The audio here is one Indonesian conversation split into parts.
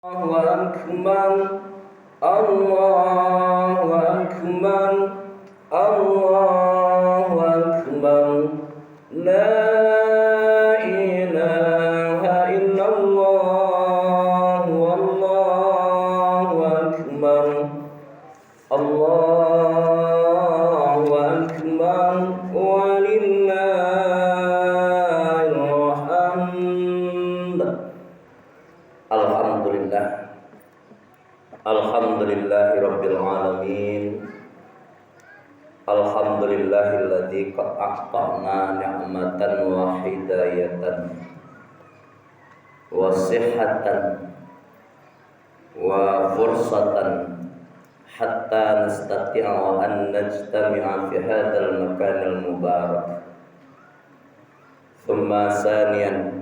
الله أكبر الله أكبر الله أكبر لا إله إلا الله والله أكبر الله أكبر ولله الحمد. Alhamdulillahi Rabbil Alamin. Alhamdulillahilladzi qad a'tana ni'matan wa hidayatan wa sihhatan wa fursatan hatta nastati'a an najtami'a fi hadzal makanil mubarak. Thumma saniyan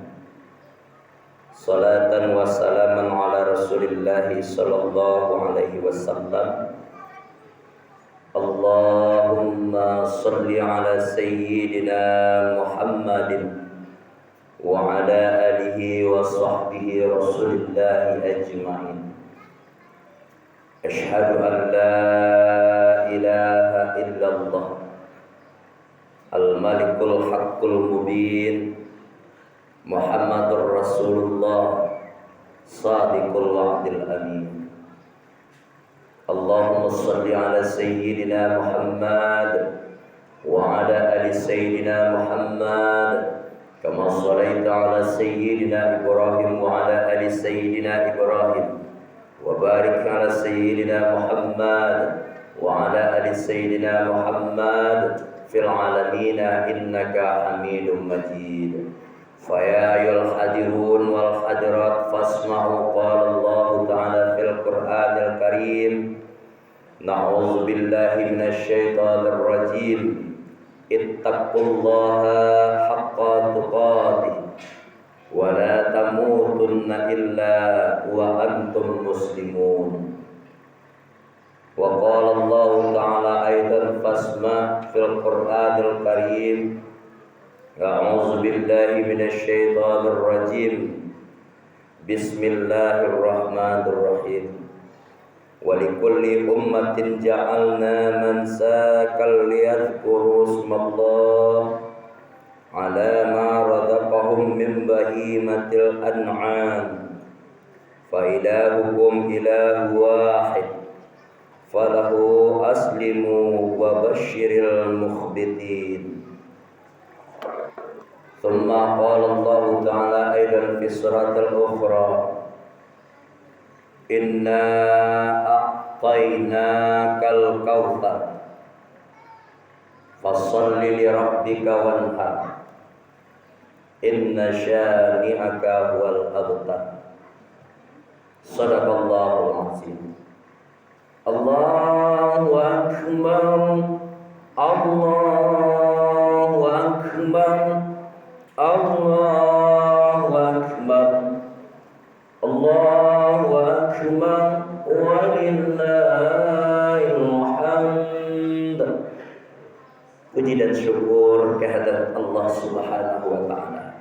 salatan wa salaman ala rasulillahi sallallahu alaihi wasallam. Allahumma salli ala sayyidina Muhammadin wa ala alihi wa sahbihi rasulillahi ajma'in. Ashhadu an la ilaha illallah al-malikul haqqul mubin Muhammadur Rasulullah Sadiqul wa'dil amin. Allahumma salli ala sayyidina Muhammad wa ala ali sayyidina Muhammad kama sallaita ala sayyidina Ibrahim wa ala ali sayyidina Ibrahim wa barik ala sayyidina Muhammad wa ala ali sayyidina Muhammad fil alamin innaka Hamidum Majid. Faya ayyuhal hadirun wal hadirat fasma'u qala Allah ta'ala fil Qur'anil Karim. Na'udzu billahi minasy syaithanir rajim. Ittaqullaha haqqa tuqatih wa la tamutunna illa wa antum muslimun. Wa qala Allah ta'ala aidan fasma' fil Qur'anil Karim. A'udzu billahi minasy syaithanir rajim. Bismillahirrahmanirrahim. Wa likulli ummatin ja'alna mansakan liyadhkuru ismallah ala ma razaqahum min bahimatil an'am. Fa ilahukum ilahu wahid falahu aslimu wa basyiril mukhbitin. ثم قال الله تعالى أيضا في السورة الأخرى إنا أعطيناك الكوثر فصل لربك وانحر إن شانئك هو الأبتر. صدق الله العظيم. الله أكبر الله أكبر Allahu Akbar Allahu Akbar walillahil hamd. Puji dan syukur kehadirat Allah Subhanahu wa taala.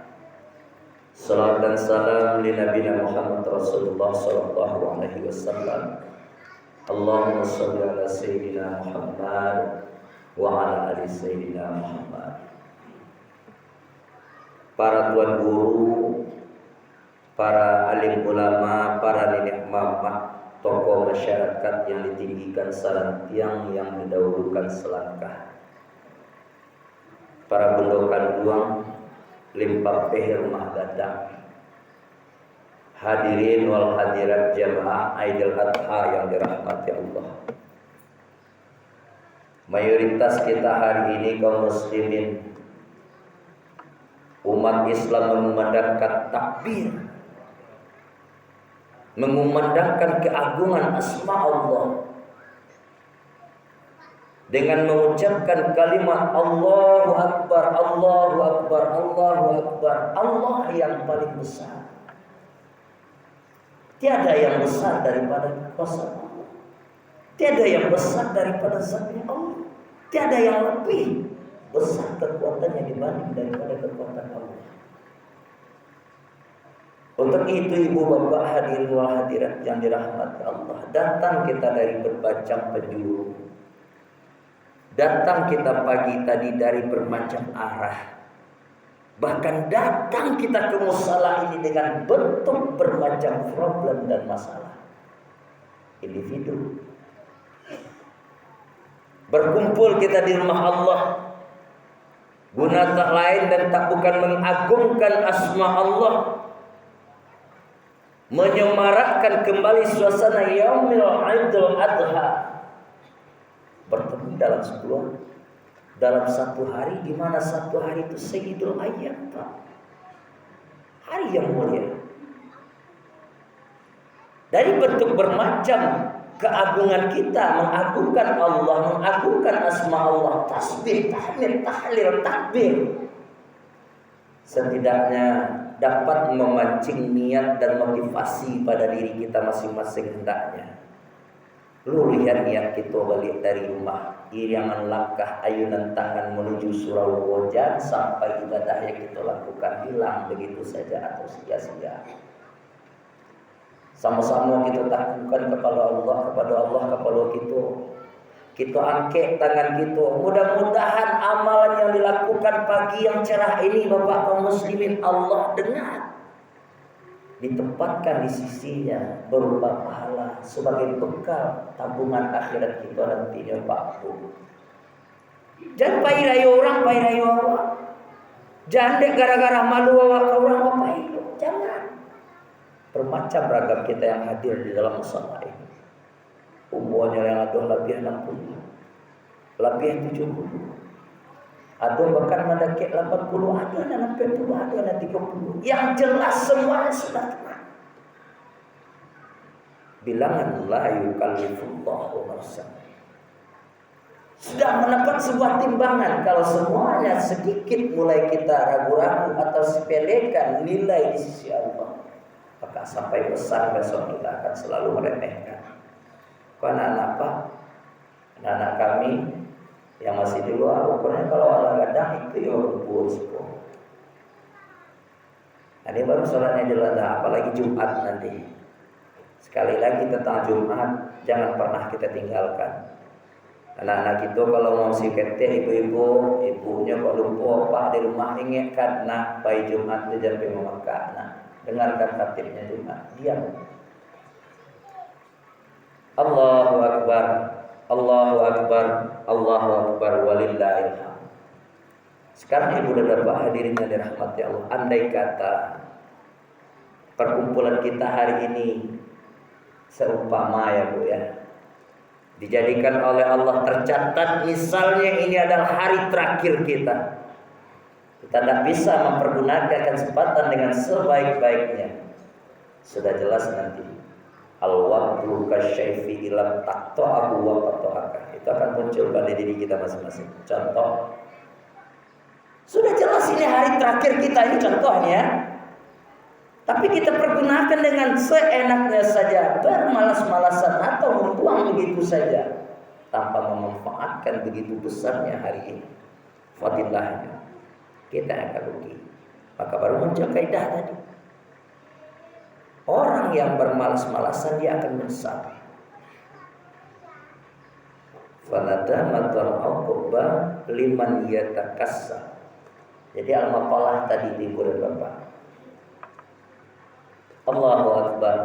Salam dan salam li nabiyina Muhammad Rasulullah sallallahu alaihi wasallam. Allahumma shalli ala sayyidina Muhammad wa ala ali sayyidina Muhammad. Para tuan guru, para alim ulama, para nenek mama, tokoh masyarakat yang ditinggikan salantiang yang didahulukan selangkah, para bendokan duang, limpah peher rumah datang, hadirin wal hadirat jamaah Aidil Adha yang dirahmati Allah. Mayoritas kita hari ini kaum muslimin, umat Islam mengumandangkan takbir, mengumandangkan keagungan asma Allah dengan mengucapkan kalimat Allahu Akbar, Allahu Akbar, Allahu Akbar. Allah yang paling besar. Tiada yang besar daripada kuasa Allah. Tiada yang besar daripada zatnya Allah. Tiada yang lebih besar kekuatannya dibanding daripada kekuatan Allah. Untuk itu ibu bapak hadirin wal hadirat yang dirahmati Allah, datang kita dari bermacam penjuru. Datang kita pagi tadi dari bermacam arah. Bahkan datang kita ke musala ini dengan bentuk bermacam problem dan masalah. Individu. Berkumpul kita di rumah Allah. Guna tak lain dan tak bukan mengagungkan asma Allah, menyemarakkan kembali suasana Yaumil Idul Adha. Bertemu dalam satu hari, di mana satu hari itu Sayyidul Ayyam, hari yang mulia. Dari bentuk bermacam keagungan kita, mengagungkan Allah, mengagungkan asma Allah, tasbih, tahmid, tahlil, takbir, setidaknya dapat memancing niat dan motivasi pada diri kita masing-masing hendaknya. Lu lihat niat kita balik dari rumah, iringan langkah, ayunan tangan menuju surau Wojan, sampai ibadah yang kita lakukan hilang begitu saja atau sia-sia. Sama-sama kita takutkan kepada Allah kepada kita. Kita angkat tangan kita. Mudah-mudahan amalan yang dilakukan pagi yang cerah ini, Bapak kaum muslimin, Allah dengar. Ditempatkan di sisinya berupa pahala sebagai bekal tabungan akhirat kita nantinya, Pak Bu. Jangan pairayo orang, pairayo awak. Jangan dek gara-gara malu awak ke orang apa itu. Jangan. Bermacam ragam kita yang hadir di dalam musala ini. Umurnya yang ada lebih 60, lebih 70, ada bahkan mendaki 80, ada yang 60, ada yang 30. Yang jelas semuanya sudah tenang. Bilangan la yukallifullahu nafsan. Sudah mendapat sebuah timbangan. Kalau semuanya sedikit mulai kita ragu-ragu atau sepelekan nilai di sisi Allah, maka sampai besar besok kita akan selalu meremehkan. Anak-anak apa? Anak-anak kami yang masih di luar, ukurnya kalau Allah gadang itu ya kumpul sepuluh. Ini baru sholatnya jelas, apalagi Jumat nanti. Sekali lagi tentang Jumat, jangan pernah kita tinggalkan. Anak-anak itu kalau mau siketnya ibu-ibu, ibunya kok lupa apa di rumah ingatkan, nak bayi Jumat itu jangan memakai anak. Dengarkan khatibnya Jumat, diam. Allahu Akbar, Allahu Akbar, Allahu Akbar, walillahil hamd. Sekarang ibu dan bapak hadirin yang dirahmati Allah, andai kata perkumpulan kita hari ini seumpama ya Bu ya, dijadikan oleh Allah tercatat misalnya ini adalah hari terakhir kita tidak bisa mempergunakan kesempatan dengan sebaik-baiknya. Sudah jelas nanti al-waqtu kasyaifi ilam taqta'ahu wa qata'aka. Itu akan muncul pada diri kita masing-masing. Contoh, sudah jelas ini hari terakhir kita, ini contohnya. Tapi kita pergunakan dengan seenaknya saja, bermalas-malasan atau membuang begitu saja tanpa memanfaatkan begitu besarnya hari ini. Fadilahnya kita akan rugi. Maka baru muncul kaidah tadi. Orang yang bermalas-malasan dia akan menyesal. Fanadamatul uqba liman yatakassa. Jadi al-maqalah tadi di bulan Bapak. Allahu Akbar,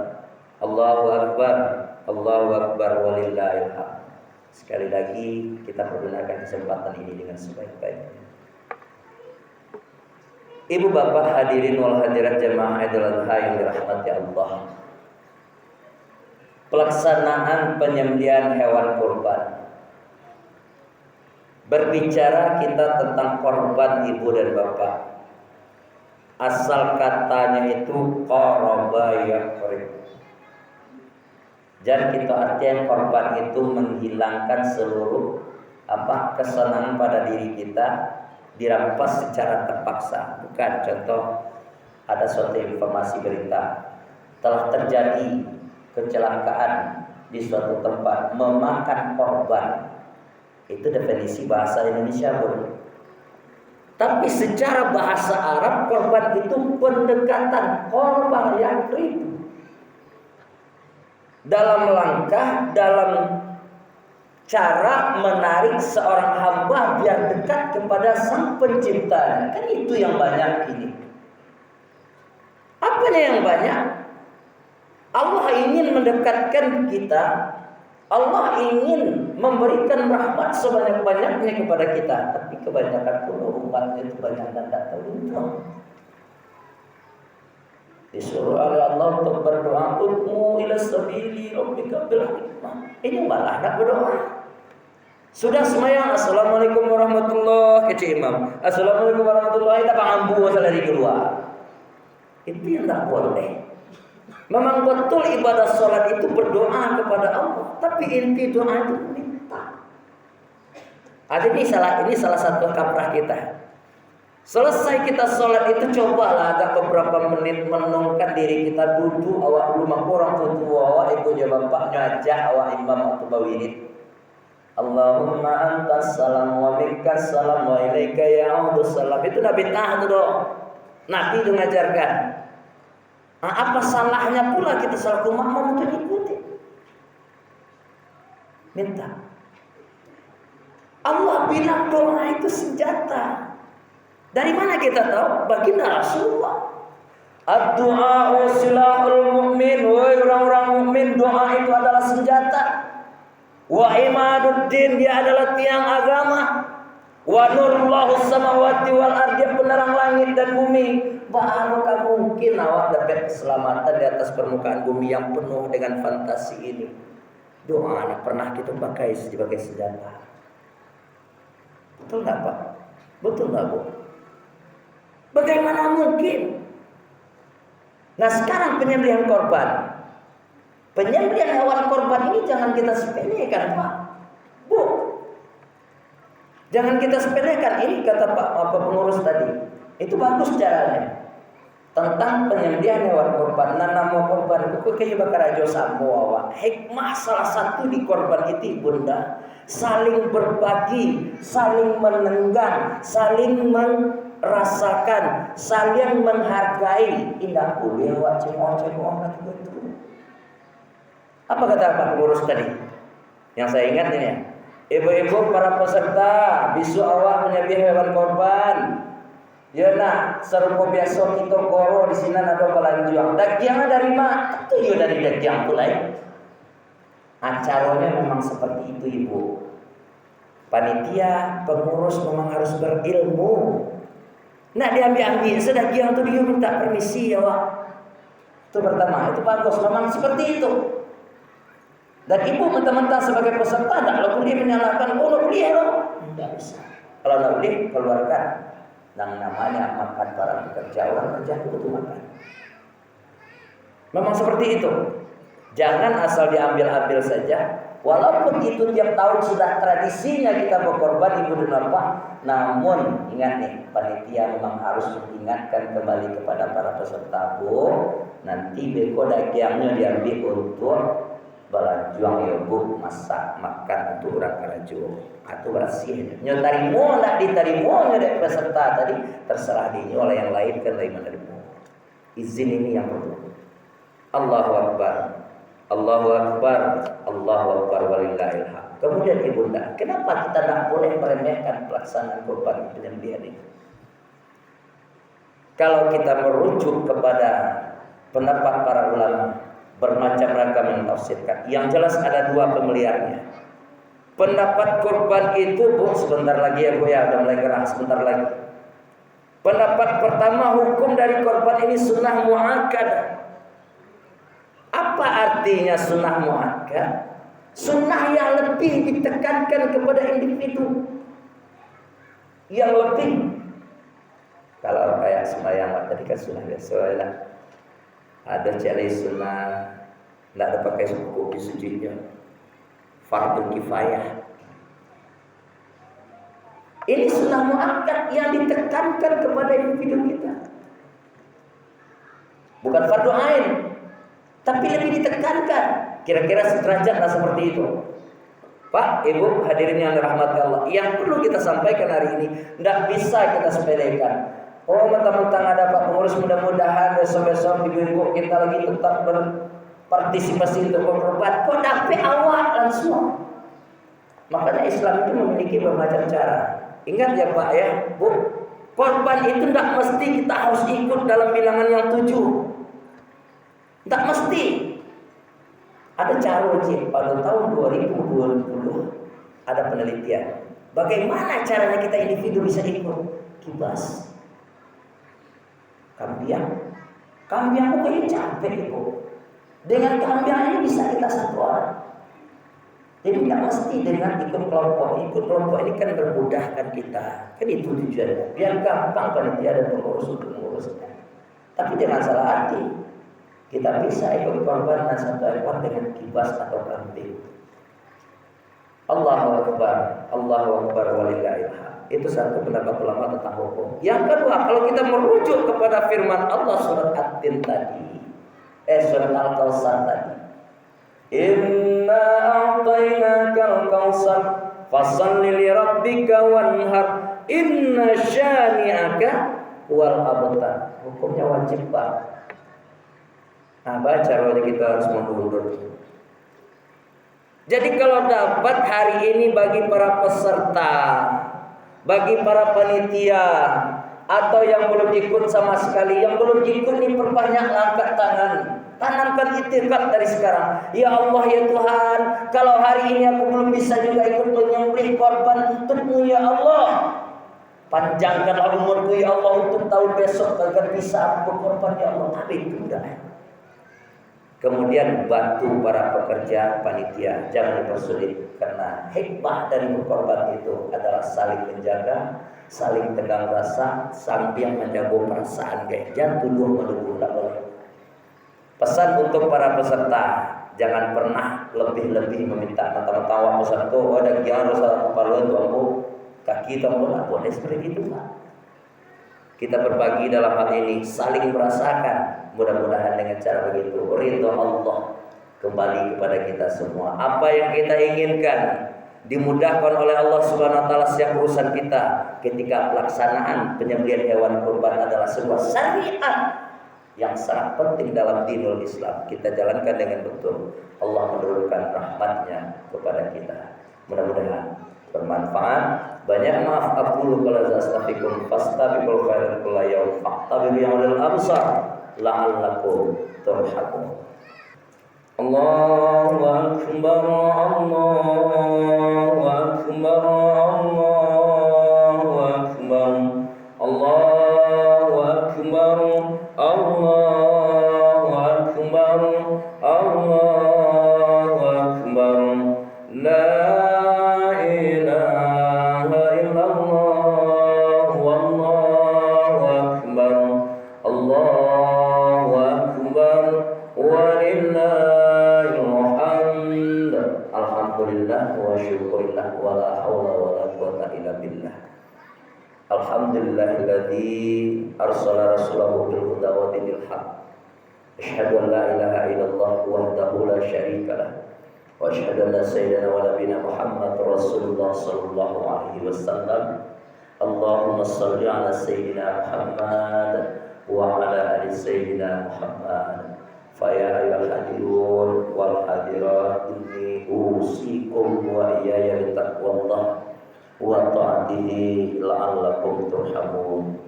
Allahu Akbar, Allahu Akbar, walillahil hamd. Sekali lagi kita pergunakan kesempatan ini dengan sebaik-baiknya. Ibu bapak hadirin wal hadirat jamaah Idul Adha yang dirahmati Allah. Pelaksanaan penyembelihan hewan kurban. Berbicara kita tentang korban ibu dan bapak, asal katanya itu qaraba yaqrib. Dan kita artinya korban itu menghilangkan seluruh kesenangan pada diri kita, dirampas secara terpaksa. Bukan, contoh ada suatu informasi berita telah terjadi kecelakaan di suatu tempat memakan korban. Itu definisi bahasa Indonesia, Bu. Tapi secara bahasa Arab korban itu pendekatan, korban yang ribu. Dalam langkah, dalam cara menarik seorang hamba biar dekat kepada sang penciptanya. Kan itu yang banyak ini. Apanya yang banyak? Allah ingin mendekatkan kita. Allah ingin memberikan rahmat sebanyak-banyaknya kepada kita. Tapi kebanyakan pun umatnya itu banyak dan tak tahu. Disuruh oleh Allah untuk berdoa, ud'u ila sabili rabbika bil hikmah. Ini malah nak berdoa. Sudah semayang, assalamualaikum warahmatullahi kecil imam. Assalamualaikum warahmatullahi tak ambu dari keluar. Itu yang tak boleh. Memang betul ibadah sholat itu berdoa kepada Allah, tapi inti doa itu minta. Ini salah satu kaprah kita. Selesai kita sholat itu cobalah agak beberapa menit menenangkan diri kita, duduk awak rumah orang tua awak ibu bapaknya ajak awak imam atau bawinit. Allahumma antas salam wa minkas salam wa ilaika ya'udus salam. Itu Nabi itu doh. Nabi itu ngajarkan. Nah, apa salahnya pula kita selaku makmum untuk ikuti? Minta. Allah bilang doa itu senjata. Dari mana kita tahu? Baginda Rasulullah. Ad-du'a silahul mu'min. Wahai orang-orang mukmin, doa itu adalah senjata. Wa imaduddin, dia adalah tiang agama. Wa nurullahu samawati wal ardi, penerang langit dan bumi. Apakah mungkin awak dapat keselamatan di atas permukaan bumi yang penuh dengan fantasi ini? Doa ini pernah kita pakai sebagai senjata. Betul nggak Pak? Betul nggak Bu? Bagaimana mungkin? Nah sekarang penyembelihan korban. Penyembelihan hewan korban ini jangan kita sepelekan Pak. Bu, jangan kita sepelekan. Ini kata Pak pengurus tadi. Itu bagus caranya. Tentang penyembelihan hewan korban. Nama korban itu kayak bakar aja samboa. Hikmah salah satu di korban itu bunda, saling berbagi, saling menenggang, saling merasakan, saling menghargai. Indah boleh awak cengok itu. Apa kata Pak pengurus tadi? Yang saya ingat ini ya. Ibu-ibu para peserta, besok awak menyembelih hewan korban. Ya nak, serupa biasa kita goro di sini ada balang juang. Dagingnya dari mana? Itu ya dari daging pula ya. Acaranya memang seperti itu ibu. Panitia, pengurus memang harus berilmu. Nak diambil sedaging itu dia minta permisi ya Wak. Itu pertama, itu bagus. Memang seperti itu. Dan ibu mentah-mentah sebagai peserta, tak boleh menyalahkan, oh nak boleh loh. Tidak bisa. Kalau nak boleh, keluarkan. Yang namanya makan para pekerja, orang kerja itu butuh makan. Memang seperti itu. Jangan asal diambil-ambil saja. Walaupun itu tiap tahun sudah tradisinya kita berkorban ibu dan bapak, namun ingat nih, panitia memang harus mengingatkan kembali kepada para peserta bu, nanti beko dagingnya diambil untuk balajuang ya bu, masak makan untuk orang karajuang atau bersih. Nyotarimo nak ditarimo dari peserta tadi terserah dia, oleh yang lain kan lain menerima. Izin ini yang perlu. Allahu Akbar, Allahu Akbar, Allahu Akbar walillahil hamd. Kemudian ibunda, kenapa kita tak boleh meremehkan pelaksanaan korban penyembelihan ini? Kalau kita merujuk kepada pendapat para ulama, bermacam ragam yang tafsirkan. Yang jelas ada dua pemeliharanya. Pendapat korban itu bu, sebentar lagi ya bu ya, udah mulai gerah sebentar lagi. Pendapat pertama, hukum dari korban ini sunnah muakkadah. Apa artinya sunnah muakkad? Sunnah yang lebih ditekankan kepada individu. Yang lebih. Kalau kayak sembahyang tadi kan sunnah biasa lah. Ada cari sunnah, tidak ada pakai kopi sujudnya, fardu kifayah. Ini sunnah muakkad yang ditekankan kepada individu kita. Bukan fardu ain, tapi lebih ditekankan. Kira-kira sederajat lah seperti itu. Pak, Ibu, hadirin yang dirahmati Allah, yang perlu kita sampaikan hari ini tidak bisa kita sepelekan. Oh, mentang-mentang ada Pak Pengurus, mudah-mudahan besok-besok ibu-ibu kita lagi tetap berpartisipasi untuk korban. Kok dapat awak langsung? Makanya Islam itu memiliki bermacam cara. Ingat ya Pak ya, Bu, korban itu tidak mesti kita harus ikut dalam bilangan yang 7. Tidak mesti. Ada cara uji pada tahun 2020 ada penelitian. Bagaimana caranya kita individu bisa ikut kibas? Kambiang kok kayaknya capek itu. Dengan kambiang ini bisa kita satu orang. Jadi tidak mesti dengan ikut kelompok. Ikut kelompok ini kan memudahkan kita. Kan itu tujuannya. Biar gampang panitia dan pengurus untuk mengurusnya. Tapi jangan salah arti. Kita bisa ikut korban dan satu ekor dengan kibas atau kambing. Allahu Akbar, Allahu Akbar walillahil hamd. Itu satu pendapat ulama tentang hukum. Yang kedua, kalau kita merujuk kepada firman Allah surat At-Tin tadi, surat Al-Kautsar tadi. Inna a'tainakal kautsar fashalli li rabbika wanhar inna syani'aka wal abtar. Hukumnya wajib Pak. Nah, baca wajib kita harus mundur. Jadi kalau dapat hari ini bagi para peserta, bagi para panitia, atau yang belum ikut sama sekali, yang belum ikut nih perbanyak angkat tangan. Tanamkan itikad dari sekarang. Ya Allah ya Tuhan, kalau hari ini aku belum bisa juga ikut menyembelih korban untukmu ya Allah. Panjangkanlah umurku ya Allah untuk tahun besok agar bisa aku berkorban ya Allah. Tapi itu enggak. Kemudian bantu para pekerja panitia, jangan dipersulit karena hikmah dari berkorban itu adalah saling menjaga, saling tegang rasa, sambil menjaga perasaan guys. Jangan tuduh-menuduh, tidak boleh. Pesan untuk para peserta, jangan pernah lebih-lebih meminta mentang-mentang peserta, ada jangan rasa keperluan tuamu kaki tuamu lah, boleh seperti itu Pak. Kita berbagi dalam hal ini, saling merasakan. Mudah-mudahan dengan cara begitu ridha Allah kembali kepada kita semua. Apa yang kita inginkan dimudahkan oleh Allah Subhanahu wa taala setiap urusan kita ketika pelaksanaan penyembelihan hewan kurban adalah sebuah syariat yang sangat penting dalam dinul Islam. Kita jalankan dengan betul. Allah menurunkan rahmatnya kepada kita. Mudah-mudahan bermanfaat. Banyak maaf aqulu qala astaghfirukum fastabiqul khairat kullu yawm faqtabiru yawmal absar la'allakum turhamun. Allahu akbar, Allahu akbar, Allahu akbar, Allahu akbar, Allahu akbar, Allahu akbar. La Alhamdulillahilladzi arsala rasulahu bil huda wa dinil haq. Asyhadu an la ilaha illallah wahdahu la syarika lah. Wa asyhadu anna sayyidina wa nabiyana Muhammad Rasulullah sallallahu alaihi wasallam. Allahumma shalli ala sayyidina Muhammad wa ala ali sayyidina Muhammad. Fa ya ayyuhal hadirun wal hadirat inni usikum wa iyaya bi taqwallah wa ta'atihi la'allakum turhamun.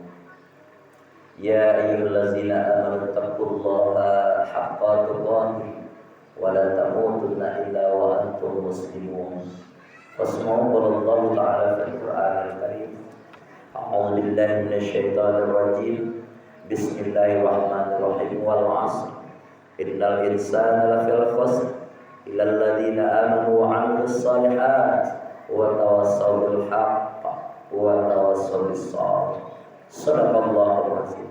Ya ayyuhallazina amanu taqullaha haqqa tuqatih wa la tamutunna illa wa antum muslimun. Wasma'u qawlallahu ta'ala fil Qur'anil Karim. A'udzu billahi minasy syaithanir rajim. Bismillahirrahmanirrahim. Wal 'ashr. Innal insana lafil khusr illa alladzina amanu wa 'amilus shalihat wa tawassaw bil haqq wa tawassaw bis sabr. Shadaqallahul azim.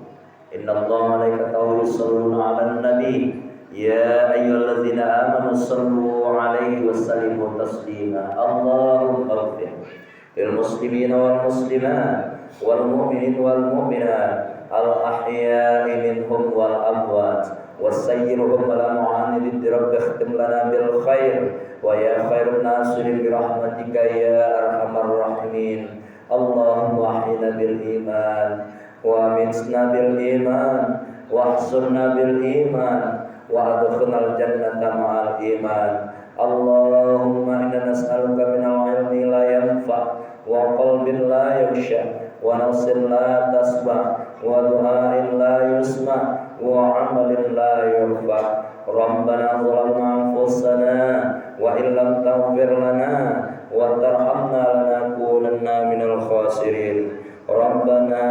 Innallaha wa malaikatahu yusholluna 'alan nabi ya ayyuhalladzina amanu shallu 'alaihi wa sallimu taslima. Allahumma ighfir lil muslimina wal muslimat wal mu'minin wal mu'minat al ahya'i minhum wal amwat وسيرهم على معاند رب اختم لنا بالخير ويا خير الناصرين برحمتك يا أرحم الراحمين. اللهم أحينا بالإيمان وأمتنا بالإيمان واحشرنا بالإيمان وأدخلنا الجنة مع الإيمان. اللهم إنا نسألك من العلم لا ينفع وقلب لا يخشع ونفس لا تشبع ودعاء لا يسمع وعمل لا يرفع. ربنا ظلمنا أنفسنا وإن لم تغفر لنا وترحمنا لنكونن من الخاسرين. ربنا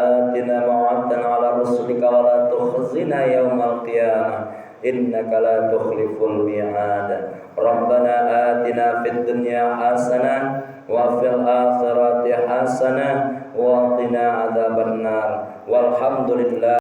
آتنا ما وعدتنا على رسلك ولا تخزنا يوم القيامة إنك لا تخلف الميعاد. ربنا آتنا في الدنيا حسنة وفي الآخرة حسنة وقنا عذاب النار. والحمد لله.